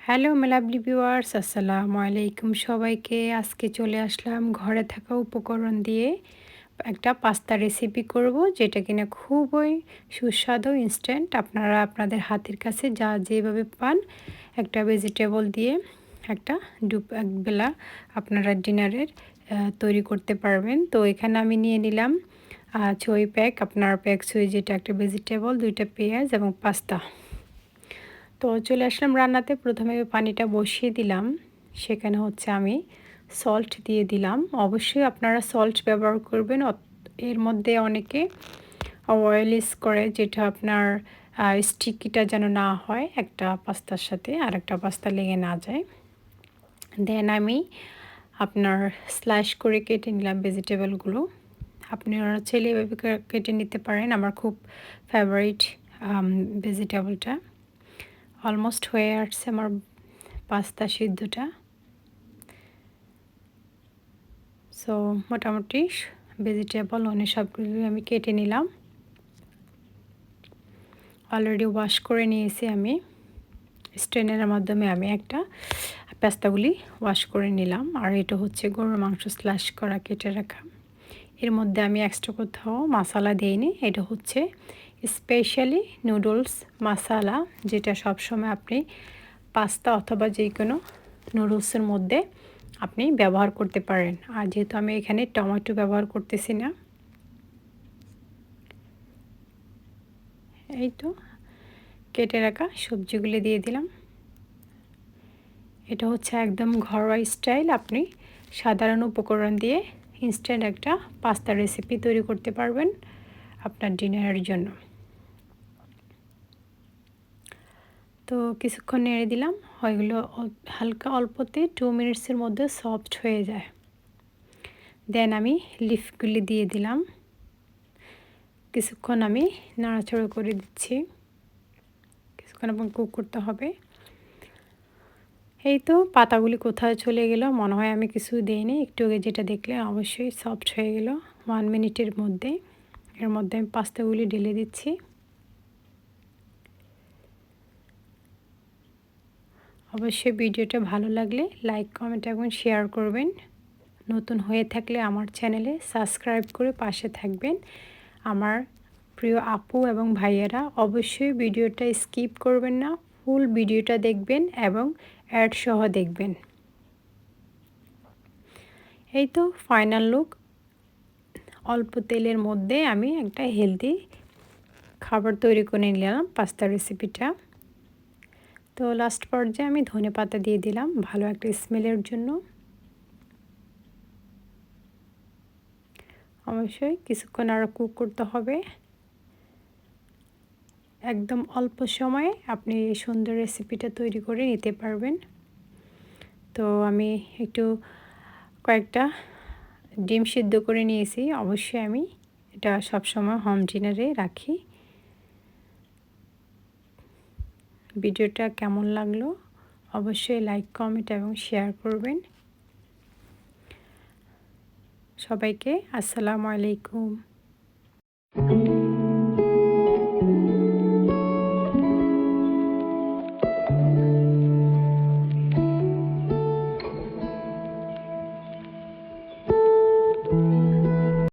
Hello lovely viewers, আসসালামু আলাইকুম সবাইকে। আজকে চলে আসলাম ঘরে থাকা উপকরণ দিয়ে একটা পাস্তা রেসিপি করব, যেটা কিনা খুবই সুস্বাদু ইনস্ট্যান্ট। আপনারা আপনাদের হাতের কাছে যা যেভাবে পান একটা ভেজিটেবল দিয়ে একটা একবেলা আপনারা ডিনারের তৈরি করতে পারবেন। তো এখানে আমি নিয়ে নিলাম ছয় প্যাক, আপনার প্যাক ছয় যেটা একটা ভেজিটেবল, 2টা পেঁয়াজ এবং পাস্তা। তো চলে আসলাম রান্নাতে। প্রথমে পানিটা বসিয়ে দিলাম, সেখানে হচ্ছে আমি সল্ট দিয়ে দিলাম। অবশ্যই আপনারা সল্ট ব্যবহার করবেন। এর মধ্যে অনেকে অয়েল ইউজ করে, যেটা আপনার স্টিকিটা যেন না হয় একটা পাস্তার সাথে আর একটা পাস্তা লেগে না যায়। দেন আমি আপনার স্ল্যাশ করে কেটে নিলাম ভেজিটেবলগুলো। আপনারা চাইলে এভাবে কেটে নিতে পারেন। আমার খুব ফেভারিট ভেজিটেবলটা। অলমোস্ট হয়ে আসছে আমার পাস্তা সিদ্ধটা। সো মোটামুটি ভেজিটেবল অনেক সবগুলো আমি কেটে নিলাম। অলরেডি ওয়াশ করে নিয়েছি আমি। স্ট্রেনারের মাধ্যমে আমি একটা পাস্তাগুলি ওয়াশ করে নিলাম। আর এটা হচ্ছে গরুর মাংস স্ল্যাশ করা কেটে রাখা। এর মধ্যে আমি এক্সট্রা কোথাও মশলা দিইনি। এটা হচ্ছে স্পেশালি নুডলস মশলা, যেটা সবসময় আপনি পাস্তা অথবা যে কোনো নুডলসের মধ্যে আপনি ব্যবহার করতে পারেন। আর যেহেতু আমি এখানে টমেটো ব্যবহার করতেছি না, এই তো কেটে রাখা সবজিগুলি দিয়ে দিলাম। এটা হচ্ছে একদম ঘরোয়া স্টাইল। আপনি সাধারণ উপকরণ দিয়ে ইনস্ট্যান্ট একটা পাস্তা রেসিপি তৈরি করতে পারবেন আপনার ডিনারের জন্য। তো কিছুক্ষণ নেড়ে দিলাম, ওইগুলো হালকা অল্পতে 2 মিনিটসের মধ্যে সফট হয়ে যায়। দেন আমি লিফগুলি দিয়ে দিলাম। কিছুক্ষণ আমি নাড়াচাড়া করে দিচ্ছি। কিছুক্ষণ এবং কুক করতে হবে। এই তো পাতাগুলি কোথায় চলে গেল, মনে হয় আমি কিছু দিইনি। একটু আগে যেটা দেখলে অবশ্যই সফট হয়ে গেল 1 মিনিটের মধ্যে। এর মধ্যে আমি পাস্তাগুলি ঢেলে দিচ্ছি। অবশ্যই ভিডিওটা ভালো লাগলে লাইক, কমেন্ট এবং শেয়ার করবেন। নতুন হয়ে থাকলে আমার চ্যানেলে সাবস্ক্রাইব করে পাশে থাকবেন। আমার প্রিয় আপু এবং ভাইয়েরা অবশ্যই ভিডিওটা স্কিপ করবেন না, ফুল ভিডিওটা দেখবেন এবং অ্যাড সহ দেখবেন। এই তো ফাইনাল লুক। অল্প তেলের মধ্যে আমি একটা হেলদি খাবার তৈরি করে নিলাম পাস্তা রেসিপিটা। তো লাস্ট পর্যায়ে আমি ধনেপাতা দিয়ে দিলাম ভালো একটা স্মেলের জন্য। অবশ্যই কিছুক্ষণ আরও কুক করতে হবে। একদম অল্প সময়ে আপনি এই সুন্দর রেসিপিটা তৈরি করে নিতে পারবেন। তো আমি একটু কয়েকটা ডিম সিদ্ধ করে নিয়েছি। অবশ্যই আমি এটা সবসময় হোম ডিনারে রাখি। ভিডিওটা কেমন লাগলো অবশ্যই লাইক, কমেন্ট এবং শেয়ার করবেন। সবাইকে আসসালামু আলাইকুম।